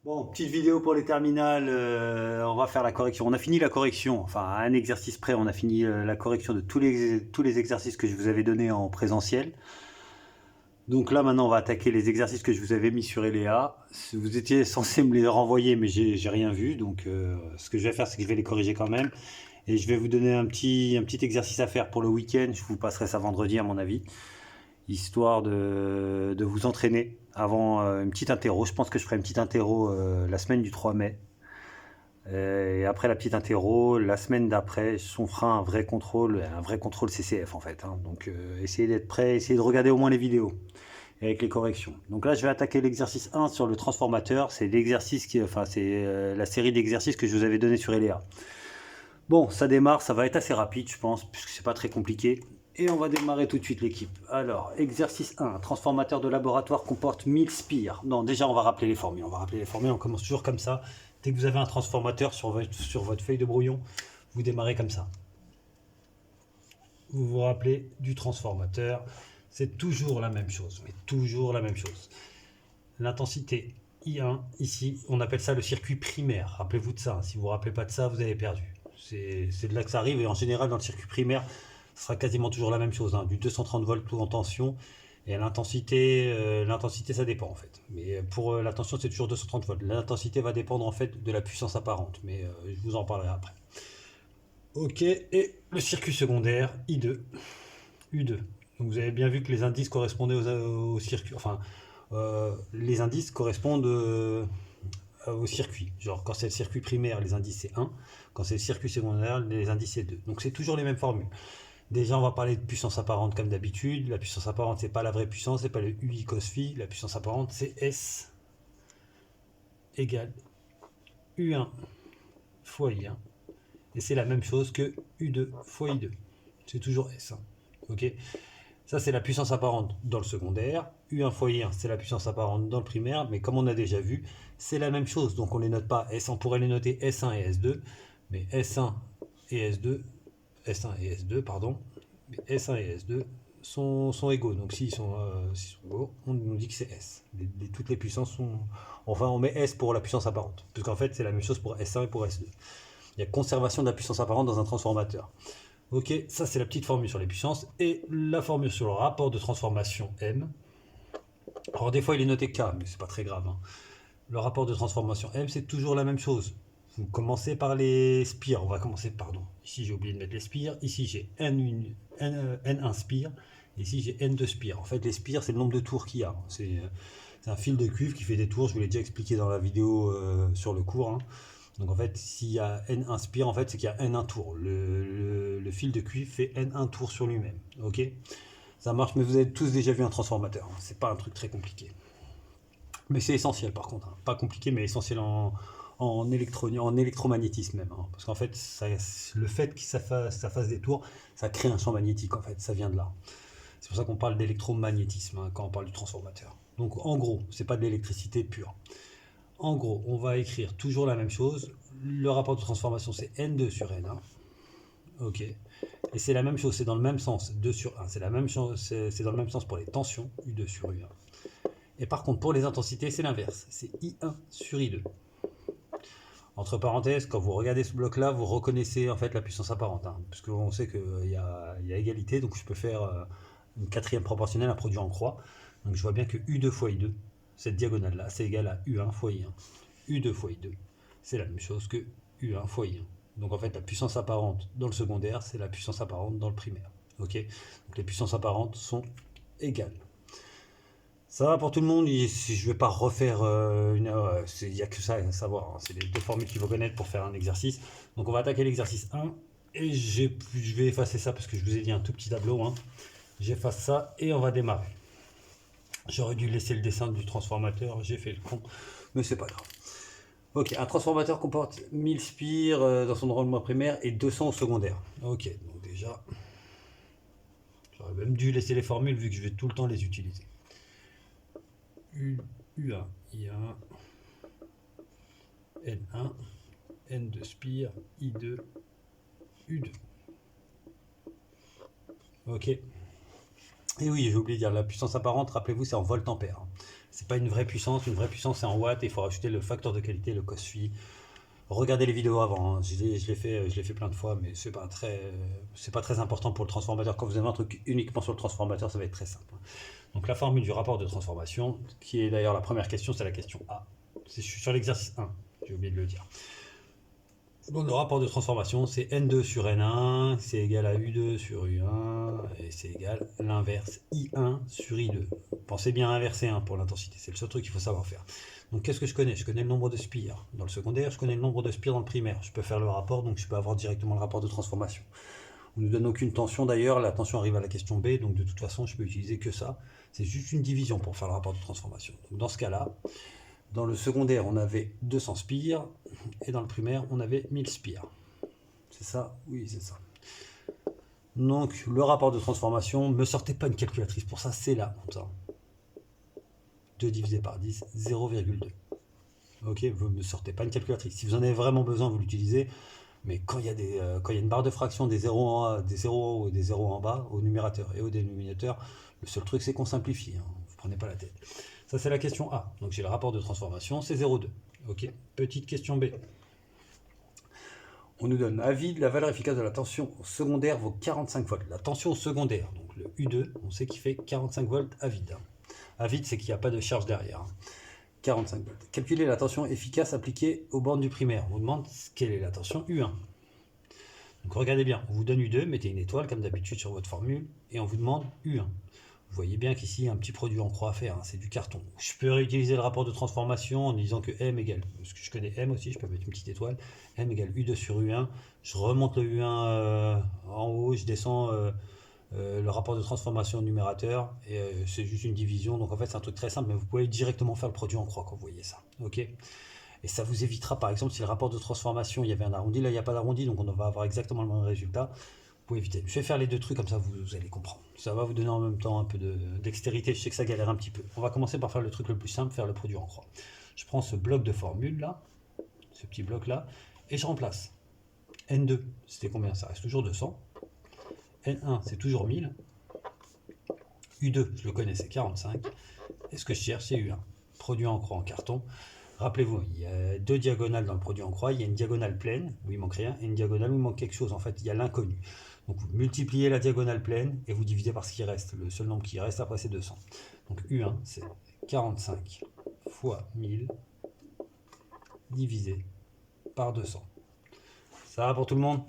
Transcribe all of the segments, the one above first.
Bon, petite vidéo pour les terminales, on va faire la correction. On a fini la correction, enfin à un exercice près, on a fini la correction de tous les exercices que je vous avais donnés en présentiel. Donc là maintenant on va attaquer les exercices que je vous avais mis sur Eléa. Vous étiez censé me les renvoyer mais j'ai rien vu, donc ce que je vais faire c'est que je vais les corriger quand même. Et je vais vous donner un petit exercice à faire pour le week-end, je vous passerai ça vendredi à mon avis, histoire de vous entraîner avant une petite interro. Je pense que je ferai une petite interro la semaine du 3 mai. Et après la petite interro, la semaine d'après, on fera un vrai contrôle CCF en fait, hein. Donc essayez d'être prêt, essayez de regarder au moins les vidéos avec les corrections. Donc là, je vais attaquer l'exercice 1 sur le transformateur. C'est l'exercice c'est la série d'exercices que je vous avais donné sur Eléa. Bon, ça démarre, ça va être assez rapide, je pense, puisque c'est pas très compliqué. Et on va démarrer tout de suite l'équipe. Alors, exercice 1, transformateur de laboratoire comporte 1000 spires. Non, déjà, on va rappeler les formules. On commence toujours comme ça. Dès que vous avez un transformateur sur votre feuille de brouillon, vous démarrez comme ça. Vous vous rappelez du transformateur. C'est toujours la même chose, mais toujours la même chose. L'intensité I1, ici, on appelle ça le circuit primaire. Rappelez-vous de ça. Si vous ne vous rappelez pas de ça, vous avez perdu. C'est de là que ça arrive. Et en général, dans le circuit primaire, ce sera quasiment toujours la même chose, hein, du 230 volts tout en tension. Et l'intensité, ça dépend en fait. Mais pour la tension, c'est toujours 230 volts. L'intensité va dépendre en fait de la puissance apparente. Mais je vous en parlerai après. Ok, et le circuit secondaire, I2, U2. Donc vous avez bien vu que les indices correspondaient au circuit. Enfin, les indices correspondent au circuit. Genre, quand c'est le circuit primaire, les indices c'est 1. Quand c'est le circuit secondaire, les indices c'est 2. Donc c'est toujours les mêmes formules. Déjà, on va parler de puissance apparente comme d'habitude. La puissance apparente, c'est pas la vraie puissance, c'est pas le UI cos phi. La puissance apparente, c'est S égale U1 fois I1. Et c'est la même chose que U2 fois I2. C'est toujours S. Hein. Ok. Ça, c'est la puissance apparente dans le secondaire. U1 fois I1, c'est la puissance apparente dans le primaire. Mais comme on a déjà vu, c'est la même chose. Donc on ne les note pas S. On pourrait les noter S1 et S2. Mais S1 et S2, S1 et S2, pardon. Mais S1 et S2 sont égaux. Donc s'ils sont égaux, on nous dit que c'est S. Toutes les puissances sont... Enfin, on met S pour la puissance apparente. Parce qu'en fait, c'est la même chose pour S1 et pour S2. Il y a conservation de la puissance apparente dans un transformateur. Ok, ça c'est la petite formule sur les puissances. Et la formule sur le rapport de transformation M. Alors des fois il est noté K, mais c'est pas très grave. Hein. Le rapport de transformation M, c'est toujours la même chose. Vous commencez par les spires. On va commencer, pardon. Ici j'ai oublié de mettre les spires. Ici j'ai N1 spire. Ici j'ai N2 spire. En fait les spires c'est le nombre de tours qu'il y a. C'est un fil de cuivre qui fait des tours. Je vous l'ai déjà expliqué dans la vidéo sur le cours. Hein. Donc en fait, s'il y a N inspire, en fait, c'est qu'il y a N1 tour. Le fil de cuivre fait N1 tour sur lui-même. Ok. Ça marche, mais vous avez tous déjà vu un transformateur. Hein. C'est pas un truc très compliqué. Mais c'est essentiel par contre. Hein. Pas compliqué, mais essentiel en électromagnétisme même. Hein. Parce qu'en fait, le fait que ça fasse des tours, ça crée un champ magnétique en fait. Ça vient de là. C'est pour ça qu'on parle d'électromagnétisme hein, quand on parle du transformateur. Donc en gros, c'est pas de l'électricité pure. En gros, on va écrire toujours la même chose. Le rapport de transformation, c'est N2 sur N1. Ok. Et c'est la même chose, c'est dans le même sens, 2 sur 1. C'est la même chose, c'est dans le même sens pour les tensions, U2 sur U1. Et par contre, pour les intensités, c'est l'inverse. C'est I1 sur I2. Entre parenthèses, quand vous regardez ce bloc-là, vous reconnaissez en fait la puissance apparente. Hein, parce qu'on sait qu'il y a égalité, donc je peux faire une quatrième proportionnelle, un produit en croix. Donc je vois bien que U2 fois I2, cette diagonale-là, c'est égal à U1 fois I1. U2 fois I2, c'est la même chose que U1 fois I1. Donc en fait, la puissance apparente dans le secondaire, c'est la puissance apparente dans le primaire. Ok. Donc les puissances apparentes sont égales. Ça va pour tout le monde, je ne vais pas refaire il n'y a que ça à savoir. Hein. C'est les deux formules qu'il faut connaître pour faire un exercice. Donc on va attaquer l'exercice 1 et je vais effacer ça parce que je vous ai dit un tout petit tableau. Hein. J'efface ça et on va démarrer. J'aurais dû laisser le dessin du transformateur, j'ai fait le con, mais c'est pas grave. Ok, un transformateur comporte 1000 spires dans son enrôlement primaire et 200 au secondaire. Ok, donc déjà, j'aurais même dû laisser les formules vu que je vais tout le temps les utiliser. U1, I1, N1, N2 spire, I2, U2. Ok. Et oui, j'ai oublié de dire, la puissance apparente, rappelez-vous, c'est en volt-ampère. C'est pas une vraie puissance. Une vraie puissance, c'est en watts et il faut rajouter le facteur de qualité, le cos phi. Regardez les vidéos avant, hein. Je l'ai fait plein de fois, mais c'est pas très important pour le transformateur. Quand vous avez un truc uniquement sur le transformateur, ça va être très simple. Donc la formule du rapport de transformation, qui est d'ailleurs la première question, c'est la question A. Je suis sur l'exercice 1, j'ai oublié de le dire. Bon, le rapport de transformation, c'est N2 sur N1, c'est égal à U2 sur U1, et c'est égal à l'inverse, I1 sur I2. Pensez bien à inverser 1 pour l'intensité, c'est le seul truc qu'il faut savoir faire. Donc qu'est-ce que je connais? Je connais le nombre de spires dans le secondaire, je connais le nombre de spires dans le primaire. Je peux faire le rapport, donc je peux avoir directement le rapport de transformation. On ne nous donne aucune tension d'ailleurs, la tension arrive à la question B, donc de toute façon je peux utiliser que ça. C'est juste une division pour faire le rapport de transformation. Donc dans ce cas-là, dans le secondaire on avait 200 spires, et dans le primaire on avait 1000 spires. C'est ça? Oui, c'est ça. Donc le rapport de transformation, ne me sortez pas une calculatrice, pour ça c'est la honte. 2 divisé par 10, 0,2. Ok, vous ne me sortez pas une calculatrice. Si vous en avez vraiment besoin, vous l'utilisez. Mais quand il y a une barre de fraction, des zéros en haut et des zéros en bas, au numérateur et au dénominateur, le seul truc c'est qu'on simplifie. Hein. Vous ne prenez pas la tête. Ça c'est la question A. Donc j'ai le rapport de transformation, c'est 0,2. Ok, petite question B. On nous donne à vide, la valeur efficace de la tension secondaire vaut 45 volts. La tension secondaire, donc le U2, on sait qu'il fait 45 volts à vide. À vide, c'est qu'il n'y a pas de charge derrière. 45 volts. Calculer la tension efficace appliquée aux bornes du primaire. On vous demande quelle est la tension U1. Donc regardez bien, on vous donne U2, mettez une étoile comme d'habitude sur votre formule, et on vous demande U1. Vous voyez bien qu'ici, il y a un petit produit en croix à faire, hein, c'est du carton. Je peux réutiliser le rapport de transformation en disant que M égale, parce que je connais M aussi, je peux mettre une petite étoile, M égale U2 sur U1, je remonte le U1 en haut, je descends le rapport de transformation au numérateur, et c'est juste une division, donc en fait c'est un truc très simple, mais vous pouvez directement faire le produit en croix quand vous voyez ça, ok? Et ça vous évitera, par exemple, si le rapport de transformation, il y avait un arrondi, là il n'y a pas d'arrondi, donc on va avoir exactement le même résultat. Vous pouvez éviter. Je vais faire les deux trucs comme ça, vous allez comprendre. Ça va vous donner en même temps un peu de dextérité. Je sais que ça galère un petit peu. On va commencer par faire le truc le plus simple, faire le produit en croix. Je prends ce bloc de formule là, ce petit bloc là, et je remplace. N2, c'était combien? Ça reste toujours 200. N1, c'est toujours 1000. U2, je le connais, c'est 45. Et ce que je cherche, c'est U1. Produit en croix en carton. Rappelez-vous, il y a deux diagonales dans le produit en croix. Il y a une diagonale pleine, où il manque rien, et une diagonale où il manque quelque chose. En fait, il y a l'inconnu. Donc vous multipliez la diagonale pleine et vous divisez par ce qui reste. Le seul nombre qui reste après, c'est 200. Donc U1, c'est 45 fois 1000 divisé par 200. Ça va pour tout le monde?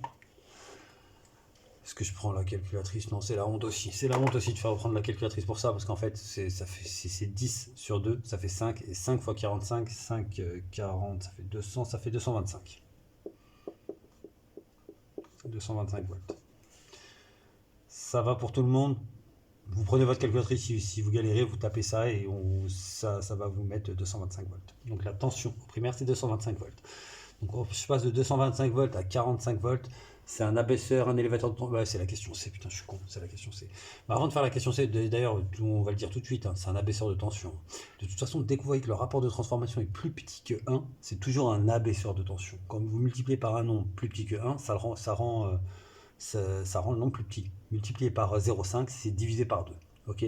Est-ce que je prends la calculatrice? Non, c'est la honte aussi. C'est la honte aussi de faire prendre la calculatrice pour ça, parce qu'en fait, c'est 10 sur 2, ça fait 5, et 5 fois 45, 5, 40, ça fait 200, ça fait 225. 225 volts. Ça va pour tout le monde? Vous prenez votre calculatrice, si vous galérez, vous tapez ça et ça va vous mettre 225 volts. Donc la tension au primaire, c'est 225 volts. Donc je passe de 225 volts à 45 volts. C'est un abaisseur, un élévateur de tension. Ouais, c'est la question C, putain, je suis con, c'est la question C. Mais avant de faire la question C, d'ailleurs, on va le dire tout de suite, hein, c'est un abaisseur de tension. De toute façon, dès que vous voyez que le rapport de transformation est plus petit que 1, c'est toujours un abaisseur de tension. Quand vous multipliez par un nombre plus petit que 1, ça rend le nombre plus petit. Multiplié par 0,5, c'est divisé par 2. Ok?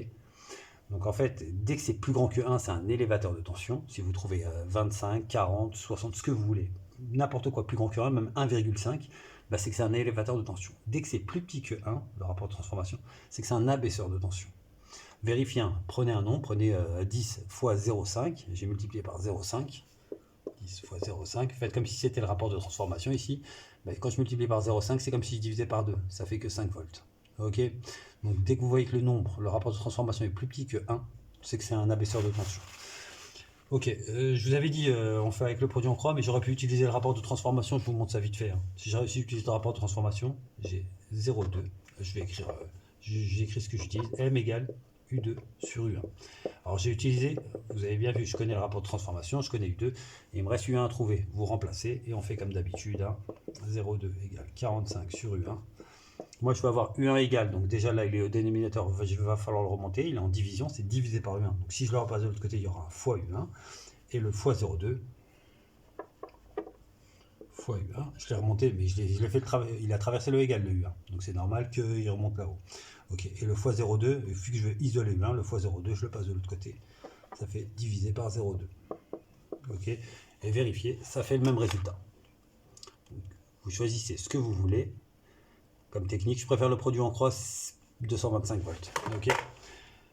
Donc en fait, dès que c'est plus grand que 1, c'est un élévateur de tension. Si vous trouvez 25, 40, 60, ce que vous voulez, n'importe quoi plus grand que 1, même 1,5, bah c'est que c'est un élévateur de tension. Dès que c'est plus petit que 1, le rapport de transformation, c'est que c'est un abaisseur de tension. Vérifiez un, prenez un nombre, prenez 10 fois 0,5, j'ai multiplié par 0,5, 10 fois 0,5, faites comme si c'était le rapport de transformation ici. Bah, quand je multiplie par 0,5, c'est comme si je divisais par 2, ça fait que 5 volts. Ok? Donc dès que vous voyez que le rapport de transformation est plus petit que 1, c'est que c'est un abaisseur de tension. Ok, je vous avais dit on fait avec le produit en croix, mais j'aurais pu utiliser le rapport de transformation, je vous montre ça vite fait. Hein. Si j'ai réussi à utiliser le rapport de transformation, j'ai 0,2. Je vais écrire, j'écris ce que j'utilise, M égale U2 sur U1. Alors j'ai utilisé, vous avez bien vu, je connais le rapport de transformation, je connais U2, et il me reste U1 à trouver. Vous remplacez, et on fait comme d'habitude, hein, 0,2 égale 45 sur U1. Moi je vais avoir U1 égal, donc déjà là il est au dénominateur, il va falloir le remonter, il est en division, c'est divisé par U1. Donc si je le repasse de l'autre côté, il y aura un fois U1, et le fois 0,2 fois U1, je l'ai remonté, mais je l'ai fait il a traversé le égal de U1, donc c'est normal qu'il remonte là-haut. Ok, et le fois 0,2, vu que je veux isoler U1, le fois 0,2, je le passe de l'autre côté. ça fait divisé par 0,2. Ok, et vérifier, ça fait le même résultat. Donc, vous choisissez ce que vous voulez comme technique. Je préfère le produit en croix 225 volts. Ok,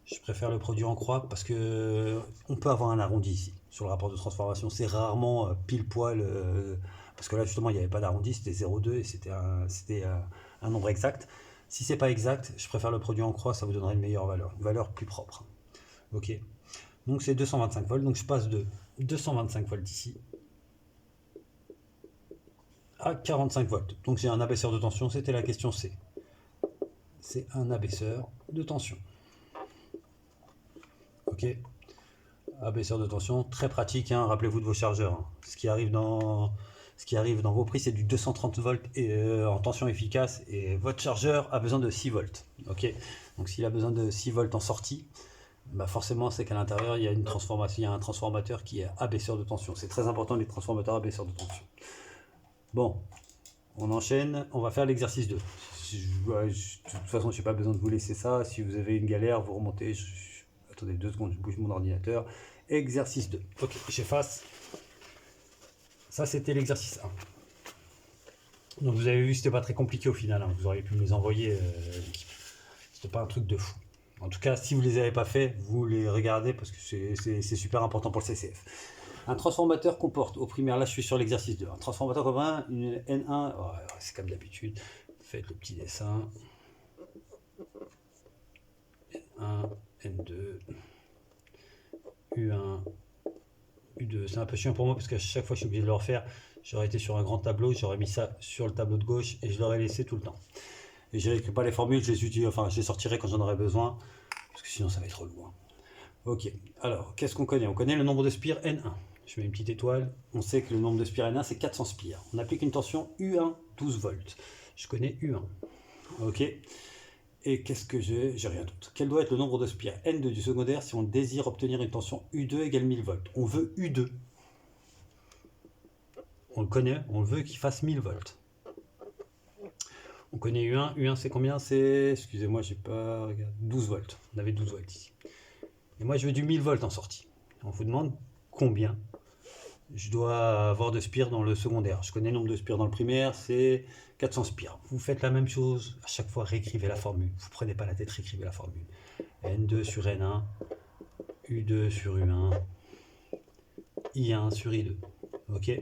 je préfère le produit en croix parce que on peut avoir un arrondi ici sur le rapport de transformation. C'est rarement pile poil parce que là justement il n'y avait pas d'arrondi, c'était 0,2 et c'était un nombre exact. Si c'est pas exact, je préfère le produit en croix, ça vous donnerait une meilleure valeur, une valeur plus propre. Ok, donc c'est 225 volts, donc je passe de 225 volts ici à 45 volts. Donc j'ai un abaisseur de tension, c'était la question C. C'est un abaisseur de tension. Ok, abaisseur de tension, très pratique, hein, rappelez-vous de vos chargeurs. Hein. Ce qui arrive dans vos prix, c'est du 230 volts en tension efficace et votre chargeur a besoin de 6 volts. Ok, donc s'il a besoin de 6 volts en sortie, bah forcément c'est qu'à l'intérieur il y a une transformation, il y a un transformateur qui est abaisseur de tension. C'est très important les transformateurs abaisseurs de tension. Bon, on enchaîne, on va faire l'exercice 2. De toute façon, je n'ai pas besoin de vous laisser ça. Si vous avez une galère, vous remontez. Attendez 2 secondes, je bouge mon ordinateur. Exercice 2. Ok, j'efface. Ça, c'était l'exercice 1. Donc, vous avez vu, c'était pas très compliqué au final. Hein. Vous auriez pu me les envoyer. C'était pas un truc de fou. En tout cas, si vous ne les avez pas fait, vous les regardez parce que c'est super important pour le CCF. Un transformateur comporte, au primaire, là je suis sur l'exercice 2, un transformateur commun, une N1, oh, c'est comme d'habitude, faites le petit dessin, N1, N2, U1, U2, c'est un peu chiant pour moi parce qu'à chaque fois je suis obligé de le refaire, j'aurais été sur un grand tableau, j'aurais mis ça sur le tableau de gauche et je l'aurais laissé tout le temps. Et je n'écris pas les formules, je les sortirai quand j'en aurai besoin, parce que sinon ça va être trop loin. Ok, alors qu'est-ce qu'on connaît? On connaît le nombre de spires N1. Je mets une petite étoile. On sait que le nombre de spires N1 c'est 400 spires. On applique une tension U1 12 volts. Je connais U1. Ok. Et qu'est-ce que j'ai? J'ai rien d'autre. Quel doit être le nombre de spires N2 du secondaire si on désire obtenir une tension U2 égale 1000 volts? On veut U2. On le connaît, on veut qu'il fasse 1000 volts. On connaît U1. U1 c'est combien? C'est, excusez-moi, j'ai pas regardé, 12 volts. On avait 12 volts ici. Et moi je veux du 1000 volts en sortie. On vous demande combien je dois avoir de spires dans le secondaire. Je connais le nombre de spires dans le primaire, c'est 400 spires. Vous faites la même chose, à chaque fois réécrivez la formule. Vous ne prenez pas la tête, réécrivez la formule. N2 sur N1, U2 sur U1, I1 sur I2. Ok.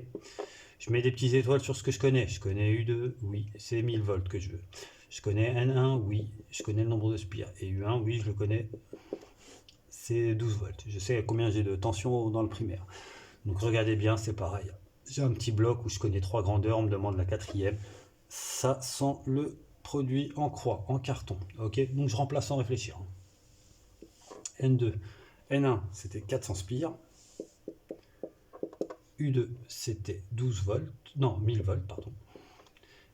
Je mets des petites étoiles sur ce que je connais. Je connais U2, oui, c'est 1000 volts que je veux. Je connais N1, oui, je connais le nombre de spires. Et U1, oui, je le connais, c'est 12 volts. Je sais combien j'ai de tension dans le primaire. Donc regardez bien, c'est pareil. J'ai un petit bloc où je connais 3 grandeurs, on me demande la 4e. Ça sent le produit en croix, en carton. Ok, donc je remplace sans réfléchir. N2, N1 c'était 400 spires. U2 c'était 12 volts, non 1000 volts pardon.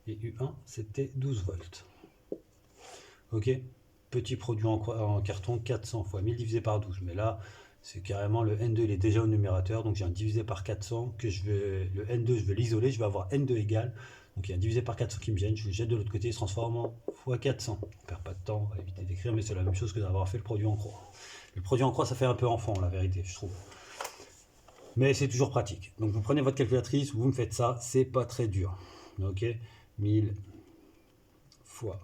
Et U1 c'était 12 volts. Ok, petit produit en carton 400 fois 1000 divisé par 12. Mais là, c'est carrément le N2 il est déjà au numérateur, donc j'ai un divisé par 400 que le N2 je vais l'isoler, je vais avoir N2 égal, donc il y a un divisé par 400 qui me gêne, je le jette de l'autre côté, il se transforme en fois 400. On perd pas de temps, on va éviter d'écrire, mais c'est la même chose que d'avoir fait le produit en croix. Le produit en croix ça fait un peu enfant la vérité je trouve, mais c'est toujours pratique. Donc vous prenez votre calculatrice, vous me faites ça, c'est pas très dur. Ok, 1000 fois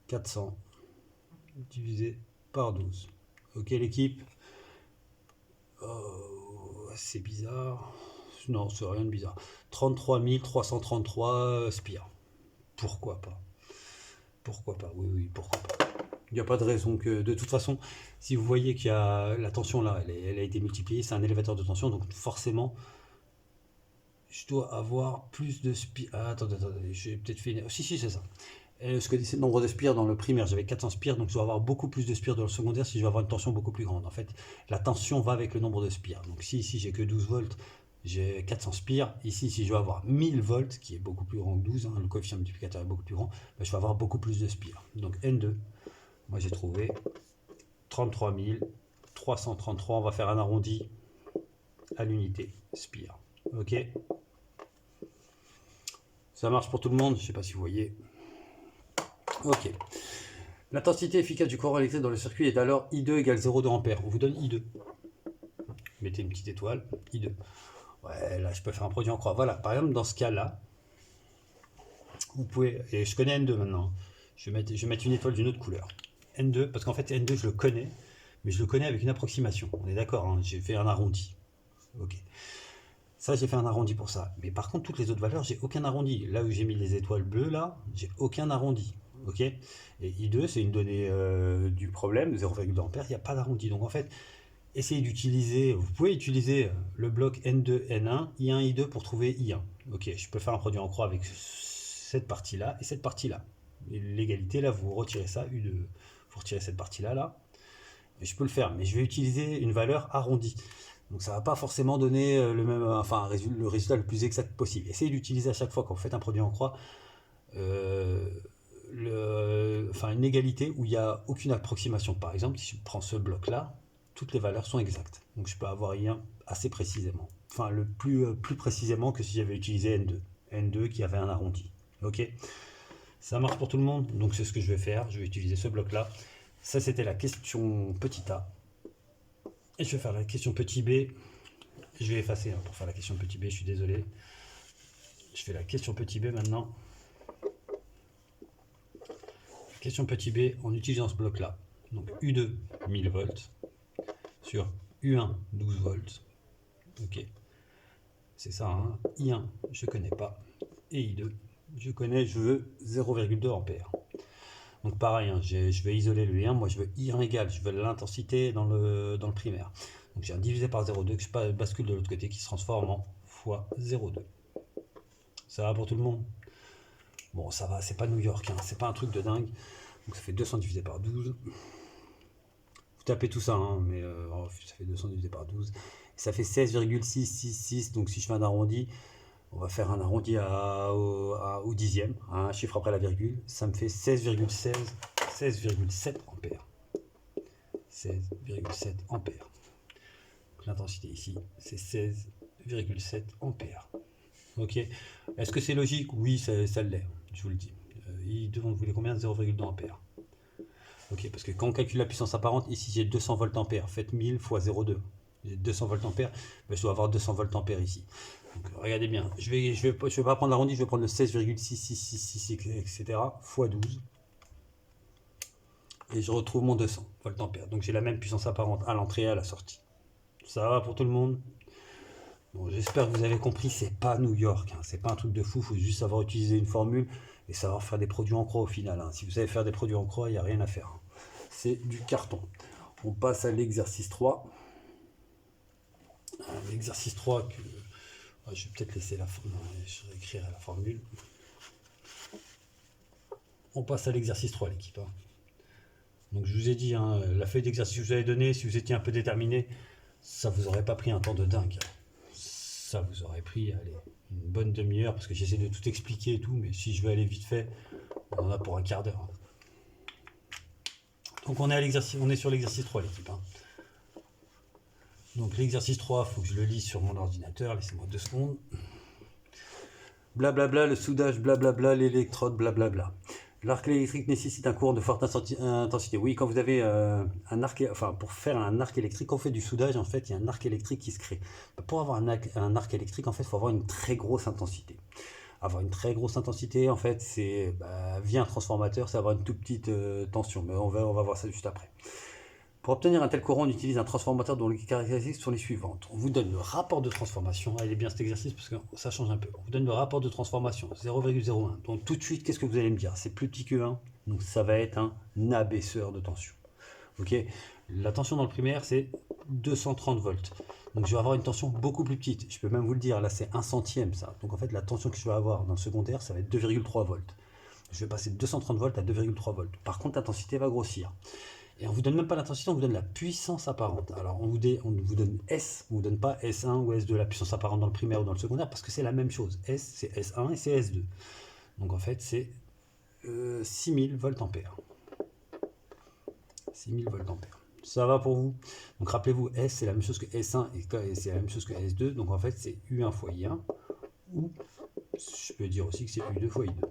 400 divisé par 12. Ok l'équipe. C'est bizarre. Non, c'est rien de bizarre. 33 333 spires. Pourquoi pas? Pourquoi pas? Oui, oui, pourquoi pas? Il n'y a pas de raison que... De toute façon, si vous voyez qu'il y a la tension là, elle a été multipliée, c'est un élévateur de tension, donc forcément, je dois avoir plus de spires. Ah, attendez, j'ai peut-être fait une... Si, c'est ça. Je connaissais le nombre de spires dans le primaire, j'avais 400 spires, donc je dois avoir beaucoup plus de spires dans le secondaire si je veux avoir une tension beaucoup plus grande. En fait, la tension va avec le nombre de spires. Donc si ici j'ai que 12 volts, j'ai 400 spires. Ici, si je veux avoir 1000 volts, qui est beaucoup plus grand que 12, hein, le coefficient multiplicateur est beaucoup plus grand, ben, je vais avoir beaucoup plus de spires. Donc N2, moi j'ai trouvé 33 333, on va faire un arrondi à l'unité spire. Ok, ça marche pour tout le monde, je ne sais pas si vous voyez. Ok. L'intensité efficace du courant électrique dans le circuit est alors I2 égale 0,2 A. On vous donne I2. mettez une petite étoile, I2. Ouais, là, je peux faire un produit en croix. Voilà, par exemple, dans ce cas-là, vous pouvez, et je connais N2 maintenant, je vais mettre une étoile d'une autre couleur. N2, parce qu'en fait, N2, je le connais, mais je le connais avec une approximation. On est d'accord, hein, j'ai fait un arrondi. Ok. Ça, j'ai fait un arrondi pour ça. Mais par contre, toutes les autres valeurs, j'ai aucun arrondi. Là où j'ai mis les étoiles bleues, là, j'ai aucun arrondi. Ok. Et I2, c'est une donnée du problème, 0,2 ampères, il n'y a pas d'arrondi. Donc en fait, essayez d'utiliser, vous pouvez utiliser le bloc N2, N1, I1, I2 pour trouver I1. Ok, je peux faire un produit en croix avec cette partie-là et cette partie-là. L'égalité, là, vous retirez ça, U2, vous retirez cette partie-là, là. Et je peux le faire, mais je vais utiliser une valeur arrondie. Donc ça ne va pas forcément donner le résultat le plus exact possible. Essayez d'utiliser à chaque fois quand vous faites un produit en croix une égalité où il n'y a aucune approximation. Par exemple, si je prends ce bloc-là, toutes les valeurs sont exactes. Donc je peux avoir I1 assez précisément. Enfin, le plus précisément que si j'avais utilisé N2. N2 qui avait un arrondi. Ok, ça marche pour tout le monde. Donc c'est ce que je vais faire. Je vais utiliser ce bloc-là. Ça, c'était la question petit a. Et je vais faire la question petit b. Je vais effacer pour faire la question petit b, je suis désolé. Je fais la question petit b maintenant. Question petit b en utilisant ce bloc là. Donc U2 1000 volts sur U1 12 volts. Ok. C'est ça, hein. I1 je connais pas. Et I2 je connais, je veux 0,2 ampères. Donc pareil, hein, je vais isoler le I1, moi je veux I1 égal, je veux l'intensité dans le primaire. Donc j'ai un divisé par 0,2 que je bascule de l'autre côté qui se transforme en fois 0,2. Ça va pour tout le monde? Bon, ça va, c'est pas New York, hein, c'est pas un truc de dingue. Donc ça fait 200 divisé par 12. Vous tapez tout ça, hein, mais ça fait 200 divisé par 12. Ça fait 16,666, donc si je fais un arrondi, on va faire un arrondi au dixième, un chiffre après la virgule, ça me fait 16,7 ampères. 16,7 ampères. L'intensité ici, c'est 16,7 ampères. Ok. Est-ce que c'est logique? Oui, ça l'est, je vous le dis. Il demande, vous voulez combien? 0,2 ampères. Ok, parce que quand on calcule la puissance apparente, ici j'ai 200 volts ampères. Faites 1000 fois 0,2. J'ai 200 volts ampères, ben, je dois avoir 200 volts ampères ici. Donc, regardez bien, je vais pas prendre l'arrondi, je vais prendre le 16,6666, etc. fois 12. Et je retrouve mon 200 volts ampères. Donc j'ai la même puissance apparente à l'entrée et à la sortie. Ça va pour tout le monde? Bon, j'espère que vous avez compris, c'est pas New York, hein, c'est pas un truc de fou, il faut juste savoir utiliser une formule et savoir faire des produits en croix au final. Hein. Si vous savez faire des produits en croix, il n'y a rien à faire. Hein. C'est du carton. On passe à l'exercice 3. L'exercice 3, je vais peut-être laisser la formule, je réécrirai la formule. On passe à l'exercice 3, l'équipe. Hein. Donc je vous ai dit, hein, la feuille d'exercice que je vous avais donnée, si vous étiez un peu déterminé, ça vous aurait pas pris un temps de dingue. Ça vous aurait pris une bonne demi-heure, parce que j'essaie de tout expliquer et tout, mais si je veux aller vite fait, on en a pour un quart d'heure. Donc on est sur l'exercice 3, l'équipe. Hein. Donc l'exercice 3, il faut que je le lise sur mon ordinateur, laissez-moi 2 secondes. Blablabla, le soudage, blablabla, l'électrode, blablabla. L'arc électrique nécessite un courant de forte intensité. Oui, quand vous avez un arc, pour faire un arc électrique, quand on fait du soudage, en fait, il y a un arc électrique qui se crée. Pour avoir un arc électrique, en fait, il faut avoir une très grosse intensité. Avoir une très grosse intensité, en fait, c'est via un transformateur, c'est avoir une toute petite tension. Mais on va voir ça juste après. Pour obtenir un tel courant, on utilise un transformateur dont les caractéristiques sont les suivantes. On vous donne le rapport de transformation. Ah, il est bien cet exercice parce que ça change un peu. On vous donne le rapport de transformation, 0,01. Donc tout de suite, qu'est-ce que vous allez me dire? C'est plus petit que 1, donc ça va être un abaisseur de tension. Ok. La tension dans le primaire, c'est 230 volts. Donc je vais avoir une tension beaucoup plus petite. Je peux même vous le dire, là c'est 1 centième ça. Donc en fait, la tension que je vais avoir dans le secondaire, ça va être 2,3 volts. Je vais passer de 230 volts à 2,3 volts. Par contre, l'intensité va grossir. Et on ne vous donne même pas l'intensité, on vous donne la puissance apparente. Alors on vous donne S, on ne vous donne pas S1 ou S2, la puissance apparente dans le primaire ou dans le secondaire, parce que c'est la même chose. S, c'est S1 et c'est S2. Donc en fait, c'est 6000 volts ampères. 6000 volts ampères. Ça va pour vous? Donc rappelez-vous, S, c'est la même chose que S1 et c'est la même chose que S2. Donc en fait, c'est U1 fois I1, ou je peux dire aussi que c'est U2 fois I2.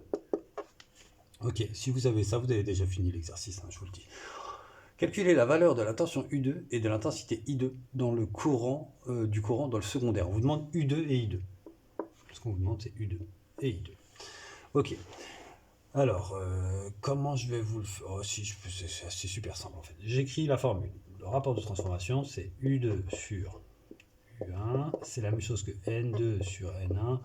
Ok, si vous avez ça, vous avez déjà fini l'exercice, hein, je vous le dis. Calculer la valeur de la tension U2 et de l'intensité I2 dans le courant du courant dans le secondaire. On vous demande U2 et I2. Ce qu'on vous demande, c'est U2 et I2. Ok. Alors, comment je vais vous le faire? Oh, si, c'est super simple en fait. J'écris la formule. Le rapport de transformation, c'est U2 sur U1. C'est la même chose que N2 sur N1.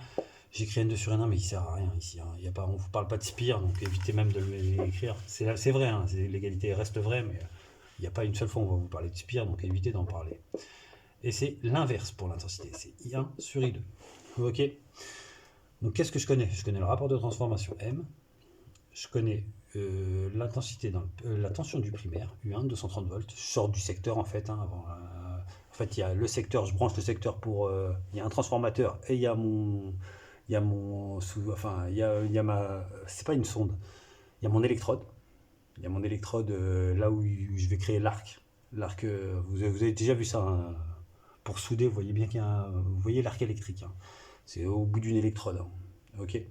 J'écris N2 sur N1, mais il sert à rien ici. Hein. Il y a pas, on ne vous parle pas de spire, donc évitez même de l'écrire. C'est vrai, hein, l'égalité reste vraie, mais il n'y a pas une seule fois où on va vous parler de spire, donc évitez d'en parler. Et c'est l'inverse pour l'intensité. C'est I1 sur I2. Ok. Donc qu'est-ce que je connais? Je connais le rapport de transformation M. Je connais l'intensité, la tension du primaire, U1, 230 volts. Je sors du secteur en fait. Hein, avant, en fait, il y a le secteur, je branche le secteur pour. Il y a un transformateur et il y a mon. Il y a mon. Enfin, il y a ma. C'est pas une sonde. Il y a mon électrode. Il y a mon électrode là où je vais créer l'arc. L'arc, vous avez déjà vu ça. Hein, pour souder, vous voyez bien qu'il y a vous voyez l'arc électrique. Hein. C'est au bout d'une électrode. Hein. Ok.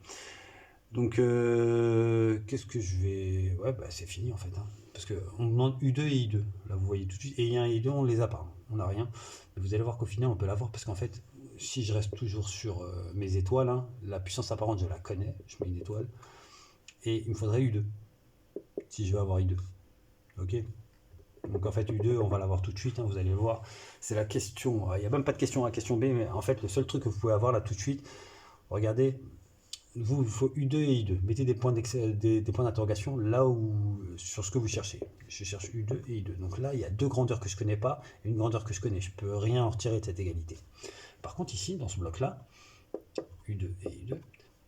Donc, qu'est-ce que je vais. Ouais, bah c'est fini en fait. Hein. Parce qu'on me demande U2 et I2. Là, vous voyez tout de suite. Et I1 et I2, on ne les a pas. On n'a rien. Et vous allez voir qu'au final, on peut l'avoir. Parce qu'en fait, si je reste toujours sur mes étoiles, hein, la puissance apparente, je la connais. Je mets une étoile. Et il me faudrait U2. Si je veux avoir I2. Ok. Donc en fait, U2, on va l'avoir tout de suite. Hein, vous allez le voir. C'est la question. Il n'y a même pas de question A, question B. Mais en fait, le seul truc que vous pouvez avoir là tout de suite, regardez. Vous, il faut U2 et I2. Mettez des points d'interrogation là où sur ce que vous cherchez. Je cherche U2 et I2. Donc là, il y a deux grandeurs que je ne connais pas et une grandeur que je connais. Je ne peux rien en retirer de cette égalité. Par contre, ici, dans ce bloc-là, U2 et I2,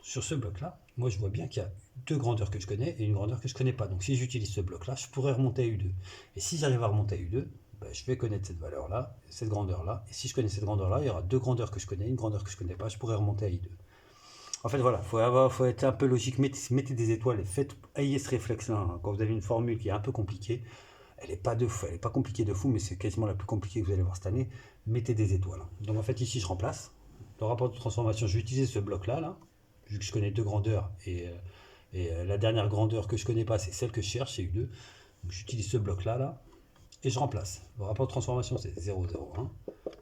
sur ce bloc-là, moi je vois bien qu'il y a deux grandeurs que je connais et une grandeur que je ne connais pas. Donc si j'utilise ce bloc-là, je pourrais remonter à U2. Et si j'arrive à remonter à U2, ben, je vais connaître cette valeur-là, cette grandeur-là. Et si je connais cette grandeur-là, il y aura deux grandeurs que je connais, une grandeur que je ne connais pas, je pourrais remonter à I2. En fait, voilà, faut être un peu logique, mettez des étoiles et ayez ce réflexe-là. Hein. Quand vous avez une formule qui est un peu compliquée, elle n'est pas compliquée de fou, mais c'est quasiment la plus compliquée que vous allez voir cette année. Mettez des étoiles. Hein. Donc en fait, ici, je remplace. Le rapport de transformation, je vais utiliser ce bloc-là, là, vu que je connais deux grandeurs, et la dernière grandeur que je connais pas, c'est celle que je cherche, c'est U2. Donc j'utilise ce bloc-là, là, et je remplace. Le rapport de transformation, c'est 0,01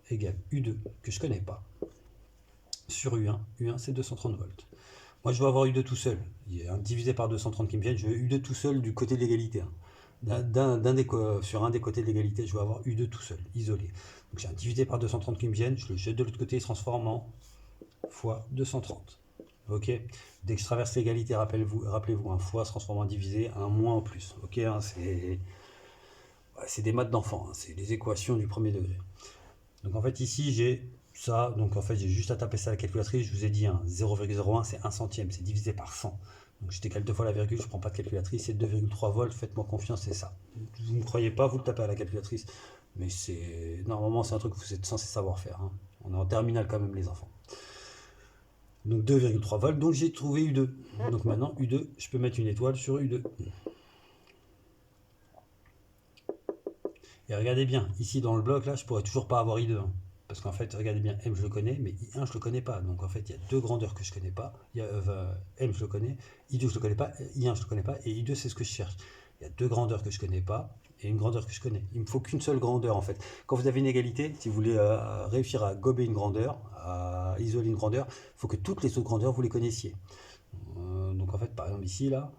égale U2, que je connais pas, sur U1. U1, c'est 230 volts. Moi, je veux avoir U2 tout seul. Il y a un divisé par 230 qui me viennent. Je veux U2 tout seul du côté de l'égalité. Hein. Sur un des côtés de l'égalité, je veux avoir U2 tout seul, isolé. Donc j'ai un divisé par 230 qui me viennent. Je le jette de l'autre côté, il se transforme en fois 230. Ok. Dès que je traverse l'égalité, rappelez-vous, un fois se transforme en divisé, un moins en plus. Ok. Hein, c'est des maths d'enfant. Hein, c'est les équations du premier degré. Donc en fait ici j'ai ça, donc en fait j'ai juste à taper ça à la calculatrice, je vous ai dit hein, 0,01 c'est 1 centième, c'est divisé par 100. Donc je décale deux fois la virgule, je ne prends pas de calculatrice, c'est 2,3 volts, faites-moi confiance, c'est ça. Vous ne me croyez pas, vous le tapez à la calculatrice, mais c'est normalement c'est un truc que vous êtes censé savoir faire. Hein. On est en terminale quand même les enfants. Donc 2,3 volts, donc j'ai trouvé U2. Donc maintenant U2, je peux mettre une étoile sur U2. Et regardez bien, ici dans le bloc là, je pourrais toujours pas avoir I2. Hein. Parce qu'en fait, regardez bien, M je le connais, mais I1 je le connais pas. Donc en fait, il y a deux grandeurs que je connais pas. Il y a, M je le connais, I2 je le connais pas, I1 je le connais pas, et I2 c'est ce que je cherche. Il y a deux grandeurs que je connais pas et une grandeur que je connais. Il me faut qu'une seule grandeur en fait. Quand vous avez une égalité, si vous voulez réussir à gober une grandeur, à isoler une grandeur, il faut que toutes les autres grandeurs vous les connaissiez. Donc en fait, par exemple ici là,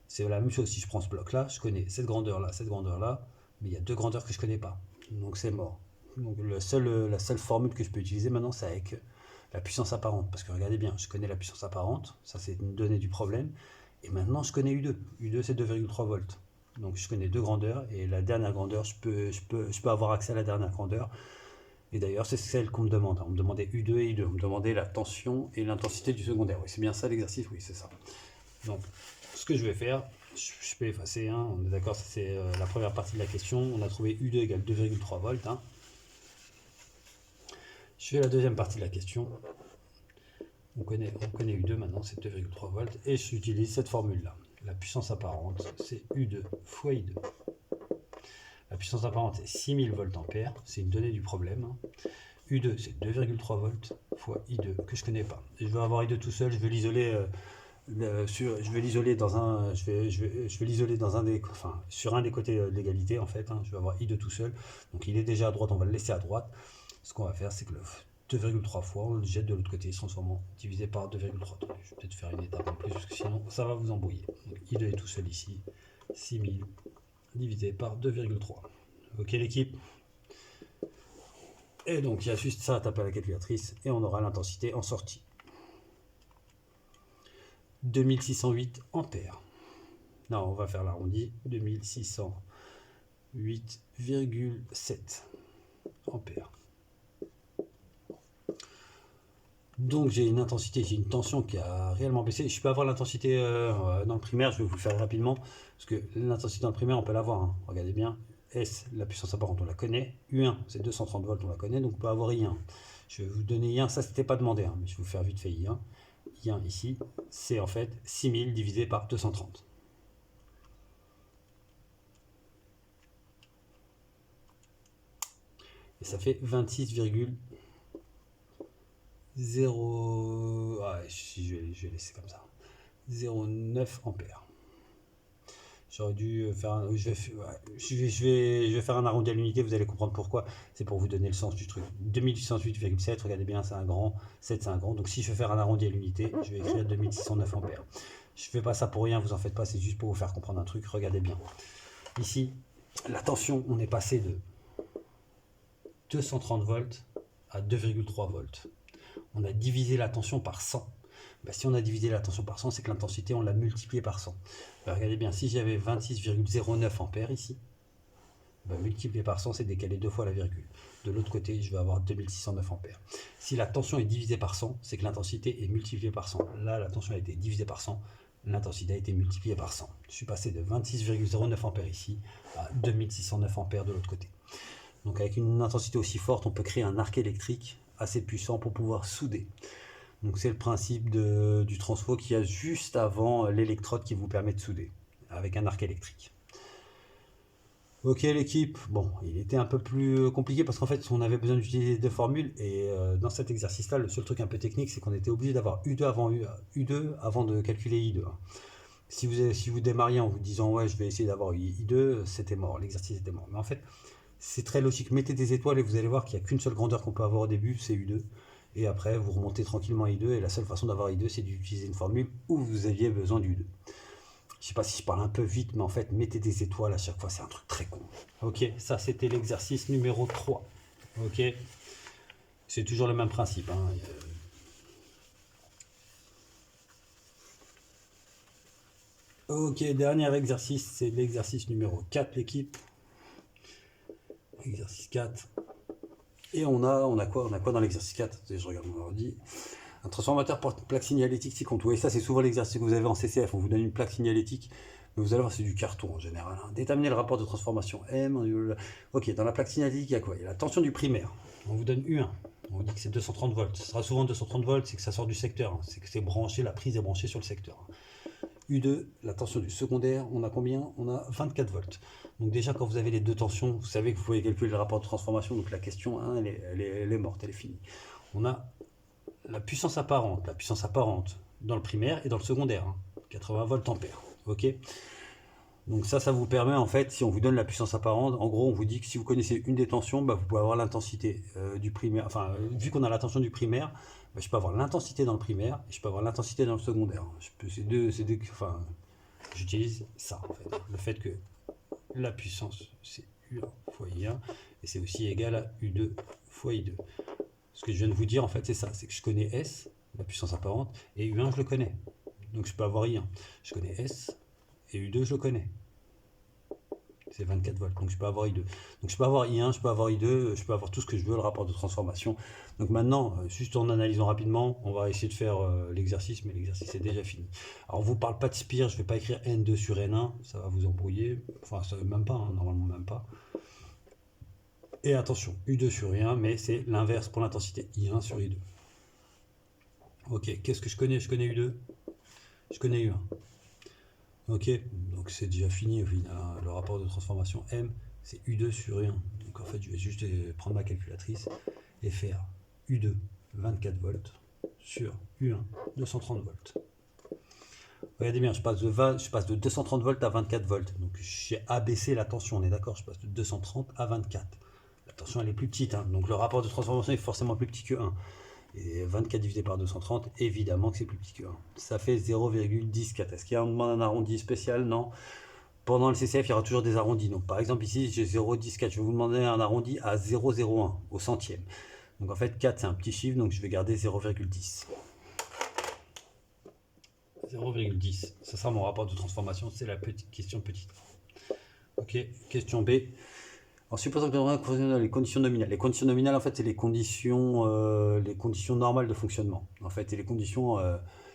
c'est la même chose. Si je prends ce bloc là, je connais cette grandeur là, mais il y a deux grandeurs que je connais pas. Donc c'est mort. Donc la seule formule que je peux utiliser maintenant, c'est avec la puissance apparente. Parce que regardez bien, je connais la puissance apparente, ça c'est une donnée du problème. Et maintenant je connais U2. U2 c'est 2,3 volts. Donc je connais deux grandeurs et la dernière grandeur, je peux avoir accès à la dernière grandeur. Et d'ailleurs c'est celle qu'on me demande. On me demandait U2 et I2. On me demandait la tension et l'intensité du secondaire. Oui, c'est bien ça l'exercice, oui c'est ça. Donc ce que je vais faire, je peux effacer, hein, on est d'accord, c'est la première partie de la question. On a trouvé U2 égale 2,3 volts. Hein. Je fais la deuxième partie de la question. On connaît U2 maintenant, c'est 2,3 volts. Et j'utilise cette formule-là. La puissance apparente, c'est U2 fois I2. La puissance apparente, c'est 6000 volts ampères. C'est une donnée du problème. U2, c'est 2,3 volts fois I2 que je ne connais pas. Et je veux avoir I2 tout seul, je veux l'isoler. je vais l'isoler dans un, je vais l'isoler dans un des, enfin, sur un des côtés de l'égalité en fait. Hein, je vais avoir I2 tout seul. Donc il est déjà à droite, on va le laisser à droite. Ce qu'on va faire, c'est que le 2,3 fois, on le jette de l'autre côté, il se transforme en divisé par 2,3. Je vais peut-être faire une étape en plus, parce que sinon ça va vous embrouiller. Donc, I2 est tout seul ici, 6000 divisé par 2,3. Ok l'équipe? Et donc il y a juste ça à taper à la calculatrice, et on aura l'intensité en sortie. 2608 ampères. Non, on va faire l'arrondi, 2608,7 ampères. Donc j'ai une intensité, j'ai une tension qui a réellement baissé. Je peux avoir l'intensité dans le primaire, je vais vous le faire rapidement, parce que l'intensité dans le primaire, on peut l'avoir. Hein. Regardez bien, S, la puissance apparente, on la connaît. U1, c'est 230 volts, on la connaît, donc on peut avoir I1. Je vais vous donner I1, ça c'était pas demandé, hein, mais je vais vous faire vite fait I1. I1 ici, c'est en fait 6000 divisé par 230. Et ça fait 26,0... Ah, je vais laisser comme ça. 0,9 ampères. J'aurais dû faire un... je vais faire un arrondi à l'unité, vous allez comprendre pourquoi. C'est pour vous donner le sens du truc. 2608,7, regardez bien, c'est un grand. 7, c'est un grand. Donc si je veux faire un arrondi à l'unité, je vais écrire 2609 ampères. Je fais pas ça pour rien, vous en faites pas, c'est juste pour vous faire comprendre un truc. Regardez bien. Ici, la tension, on est passé de 230 volts à 2,3 volts. On a divisé la tension par 100. Ben, si on a divisé la tension par 100, c'est que l'intensité, on l'a multipliée par 100. Ben, regardez bien, si j'avais 26,09 ampères ici, ben, multiplié par 100, c'est décaler 2 fois la virgule. De l'autre côté, je vais avoir 2609 ampères. Si la tension est divisée par 100, c'est que l'intensité est multipliée par 100. Là, la tension a été divisée par 100, l'intensité a été multipliée par 100. Je suis passé de 26,09 ampères ici à 2609 ampères de l'autre côté. Donc avec une intensité aussi forte, on peut créer un arc électrique assez puissant pour pouvoir souder. Donc c'est le principe du transfo qu'il y a juste avant l'électrode qui vous permet de souder, avec un arc électrique. Ok l'équipe, bon, il était un peu plus compliqué parce qu'en fait on avait besoin d'utiliser deux formules et dans cet exercice-là, le seul truc un peu technique, c'est qu'on était obligé d'avoir U2 avant de calculer I2. Si vous démarriez en vous disant ouais je vais essayer d'avoir I2, c'était mort, l'exercice était mort. Mais en fait, c'est très logique, mettez des étoiles et vous allez voir qu'il n'y a qu'une seule grandeur qu'on peut avoir au début, c'est U2. Et après, vous remontez tranquillement à I2, et la seule façon d'avoir I2, c'est d'utiliser une formule où vous aviez besoin d'U2. Je sais pas si je parle un peu vite, mais en fait, mettez des étoiles à chaque fois, c'est un truc très con. Ok, ça c'était l'exercice numéro 3. Ok, c'est toujours le même principe. Hein. Ok, dernier exercice, c'est l'exercice numéro 4, l'équipe. Exercice 4. Et on a quoi dans l'exercice 4? Je regarde mon ordi. Un transformateur porte plaque signalétique si compte. Oui, ça c'est souvent l'exercice que vous avez en CCF. On vous donne une plaque signalétique, mais vous allez voir c'est du carton en général. Hein. Déterminer le rapport de transformation M. Ok, dans la plaque signalétique, il y a quoi? Il y a la tension du primaire. On vous donne U1. On vous dit que c'est 230 volts. Ce sera souvent 230 volts, c'est que ça sort du secteur. Hein. C'est que c'est branché, la prise est branchée sur le secteur. U2, la tension du secondaire, on a combien? On a 24 volts. Donc déjà, quand vous avez les deux tensions, vous savez que vous pouvez calculer le rapport de transformation. Donc la question, hein, elle est morte, elle est finie. On a la puissance apparente dans le primaire et dans le secondaire, hein, 80 volts ampères. Ok. Donc ça vous permet en fait, si on vous donne la puissance apparente, en gros on vous dit que si vous connaissez une des tensions, bah, vous pouvez avoir l'intensité du primaire. Enfin, vu qu'on a la tension du primaire, bah, je peux avoir l'intensité dans le primaire et je peux avoir l'intensité dans le secondaire. Enfin, j'utilise ça en fait. Le fait que la puissance c'est U1 fois I1 et c'est aussi égal à U2 fois I2. Ce que je viens de vous dire en fait c'est ça, c'est que je connais S, la puissance apparente, et U1 je le connais. Donc je peux avoir I1. Je connais S et U2 je le connais. C'est 24 volts, donc je peux avoir I2. Donc je peux avoir I1, je peux avoir I2, je peux avoir tout ce que je veux, le rapport de transformation. Donc maintenant, juste en analysant rapidement, on va essayer de faire l'exercice, mais l'exercice est déjà fini. Alors on ne vous parle pas de spire, je ne vais pas écrire N2 sur N1, ça va vous embrouiller. Enfin, ça même pas, hein, normalement même pas. Et attention, U2 sur I1, mais c'est l'inverse pour l'intensité, I1 sur I2. Ok, qu'est-ce que je connais? Je connais U2, je connais U1. Ok, donc c'est déjà fini au final. Le rapport de transformation M, c'est U2 sur U1. Donc en fait, je vais juste prendre ma calculatrice et faire U2 24 volts sur U1 230 volts. Regardez bien, je passe de 230 volts à 24 volts. Donc j'ai abaissé la tension, on est d'accord, je passe de 230 à 24. La tension elle est plus petite, hein. Donc le rapport de transformation est forcément plus petit que 1. Et 24 divisé par 230, évidemment que c'est plus petit que 1. Ça fait 0,14. Est-ce qu'il y a un arrondi spécial? Non. Pendant le CCF, il y aura toujours des arrondis. Donc par exemple ici, j'ai 0,14. Je vais vous demander un arrondi à 0,01 au centième. Donc en fait, 4 c'est un petit chiffre, donc je vais garder 0,10. 0,10. Ça sera mon rapport de transformation, c'est la petite question petite. Ok, question B. En supposant que les conditions nominales. Les conditions nominales, en fait, c'est les conditions normales de fonctionnement. En fait, c'est les conditions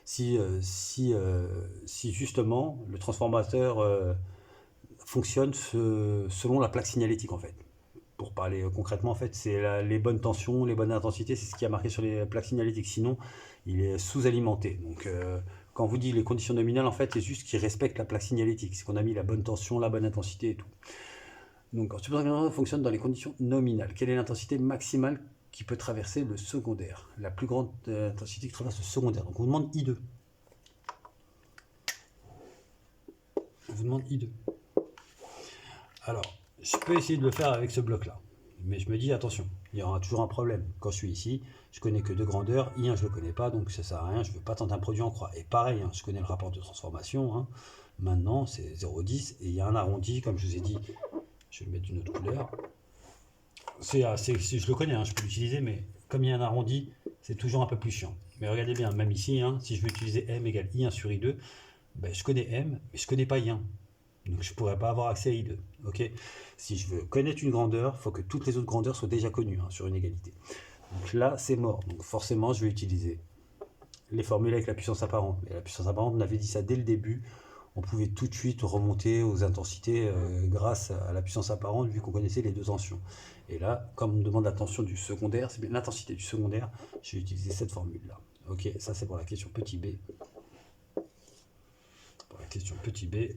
si justement le transformateur fonctionne selon la plaque signalétique, en fait. Pour parler concrètement, en fait, c'est les bonnes tensions, les bonnes intensités, c'est ce qui a marqué sur les plaques signalétiques. Sinon, il est sous-alimenté. Donc, quand on vous dit les conditions nominales, en fait, c'est juste qu'il respecte la plaque signalétique. C'est qu'on a mis la bonne tension, la bonne intensité et tout. Donc, en supposant que le fonctionne dans les conditions nominales, quelle est l'intensité maximale qui peut traverser le secondaire? La plus grande intensité qui traverse le secondaire. Donc, on vous demande I2. On vous demande I2. Alors, je peux essayer de le faire avec ce bloc-là. Mais je me dis, attention, il y aura toujours un problème. Quand je suis ici, je connais que deux grandeurs. I1, je ne le connais pas, donc ça ne sert à rien. Je ne veux pas tenter un produit en croix. Et pareil, hein, je connais le rapport de transformation. Hein. Maintenant, c'est 0,10. Et il y a un arrondi, comme je vous ai dit. Je vais le mettre d'une autre couleur. Je le connais, hein, je peux l'utiliser, mais comme il y a un arrondi, c'est toujours un peu plus chiant. Mais regardez bien, même ici, hein, si je veux utiliser M égale I1 sur I2, ben, je connais M, mais je ne connais pas I1. Donc je ne pourrais pas avoir accès à I2. Okay, si je veux connaître une grandeur, il faut que toutes les autres grandeurs soient déjà connues hein, sur une égalité. Donc là, c'est mort. Donc forcément, je vais utiliser les formules avec la puissance apparente. Et la puissance apparente, on avait dit ça dès le début. On pouvait tout de suite remonter aux intensités grâce à la puissance apparente, vu qu'on connaissait les deux tensions. Et là, comme on me demande la tension du secondaire, c'est bien l'intensité du secondaire, je vais utiliser cette formule-là. Ok, ça c'est pour la question petit b. Pour la question petit b,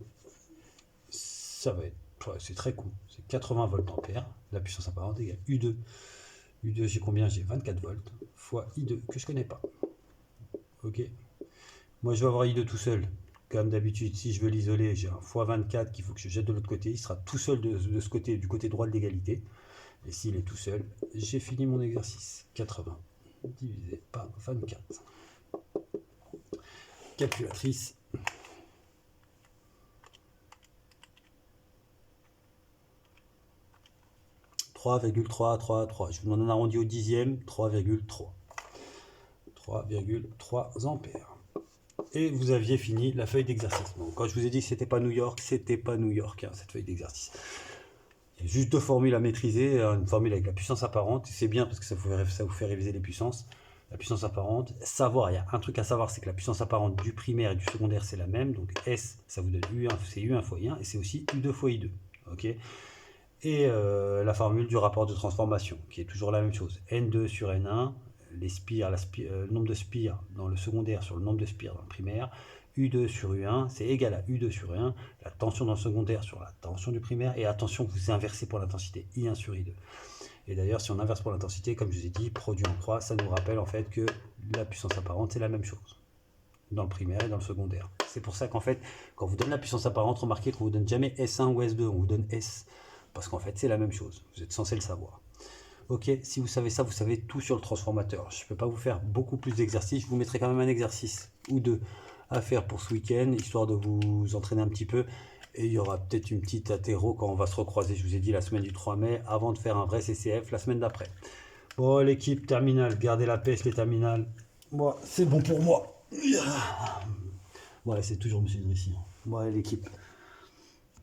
ça va être, c'est très cool, c'est 80 volts ampères, la puissance apparente égale U2. U2, j'ai combien? J'ai 24 volts, fois I2, que je connais pas. Ok, moi je vais avoir I2 tout seul. Comme d'habitude, si je veux l'isoler, j'ai un x24 qu'il faut que je jette de l'autre côté. Il sera tout seul de ce côté, du côté droit de l'égalité. Et s'il est tout seul, j'ai fini mon exercice. 80 divisé par 24. Calculatrice. 3,333. Je vous demande un arrondi au dixième. 3,3. 3,3 ampères. Et vous aviez fini la feuille d'exercice. Donc, quand je vous ai dit que c'était pas New York, c'était pas New York, hein, cette feuille d'exercice. Il y a juste deux formules à maîtriser, une formule avec la puissance apparente, c'est bien parce que ça vous fait réviser les puissances. La puissance apparente, savoir, il y a un truc à savoir, c'est que la puissance apparente du primaire et du secondaire, c'est la même. Donc S, ça vous donne U1, c'est U1 fois I1, et c'est aussi U2 fois I2. Okay, et la formule du rapport de transformation, qui est toujours la même chose. N2 sur N1, les spires, le nombre de spires dans le secondaire sur le nombre de spires dans le primaire, U2 sur U1, c'est égal à U2 sur U1, la tension dans le secondaire sur la tension du primaire, et attention, vous inversez pour l'intensité, I1 sur I2. Et d'ailleurs, si on inverse pour l'intensité, comme je vous ai dit, produit en croix, ça nous rappelle en fait que la puissance apparente, c'est la même chose, dans le primaire et dans le secondaire. C'est pour ça qu'en fait, quand on vous donne la puissance apparente, remarquez qu'on ne vous donne jamais S1 ou S2, on vous donne S, parce qu'en fait, c'est la même chose, vous êtes censé le savoir. Ok, si vous savez ça, vous savez tout sur le transformateur. Je ne peux pas vous faire beaucoup plus d'exercices. Je vous mettrai quand même un exercice ou deux à faire pour ce week-end, histoire de vous entraîner un petit peu. Et il y aura peut-être une petite athéro quand on va se recroiser, je vous ai dit, la semaine du 3 mai, avant de faire un vrai CCF la semaine d'après. Bon, l'équipe terminale, gardez la pêche, les terminales. Bon, c'est bon pour moi. Bon, c'est toujours M. Drissi. Bon, l'équipe.